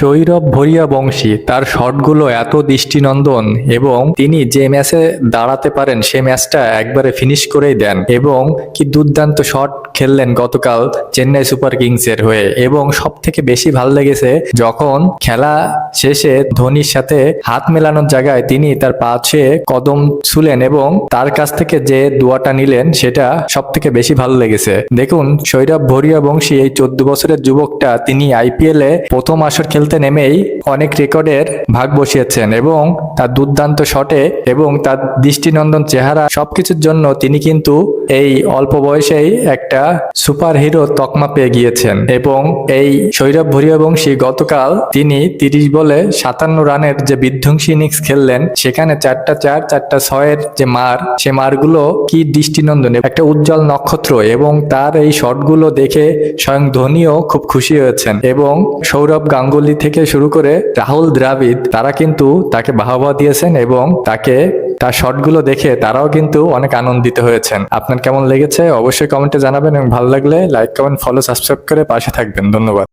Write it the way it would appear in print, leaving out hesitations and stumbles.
সৌরভ ভরিয়া বংশী তার শটগুলো এত দৃষ্টিনন্দন এবং তিনি যে ম্যাচে দাঁড়াতে পারেন সে ম্যাচটা একবারে ফিনিশ করেই দেন এবং কি দুর্দান্ত শট খেললেন গতকাল চেন্নাই সুপার কিংসের হয়ে। এবং সব থেকে বেশি ভালো লেগেছে যখন খেলা শেষে ধোনির সাথে হাত মেলানোর জায়গায় তিনি তার পাশে কদম ছুলেন এবং তার কাছ থেকে যে দোয়াটা নিলেন সেটা সব থেকে বেশি ভালো লেগেছে। দেখুন, সৌরভ ভরিয়া বংশী এই 14 বছরের যুবকটা তিনি আইপিএল এ প্রথম আসর খেলতে নেমেই অনেক রেকর্ডের ভাগ বসিয়েছেন এবং তার দুর্দান্ত শটে এবং তার দৃষ্টিনন্দন চেহারা সবকিছুর জন্য তিনি কিন্তু এই অল্প বয়সেই একটা সুপার হিরো তকমা পেয়ে গিয়েছেন। এবং এই সৌরভ ভরিয়া বংশী গতকাল তিনি 30 বলে 57 রানের যে বিধ্বংসী ইনিংস খেললেন, সেখানে 4টা 4 4টা 6-এর যে মার, সে মারগুলো কি দৃষ্টিনন্দন, একটা উজ্জ্বল নক্ষত্র। এবং তার এই শটগুলো দেখে স্বয়ং ধোনিও খুব খুশি হয়েছেন এবং সৌরভ গাঙ্গুলি থেকে শুরু করে রাহুল দ্রাবিড় তারা কিন্তু তাকে বাহবা দিয়েছেন এবং তাকে তার শটগুলো দেখে তারাও কিন্তু অনেক আনন্দিত হয়েছেন। আপনার কেমন লেগেছে অবশ্যই কমেন্টে জানাবেন এবং ভালো লাগলে লাইক, কমেন্ট, ফলো, সাবস্ক্রাইব করে পাশে থাকবেন। ধন্যবাদ।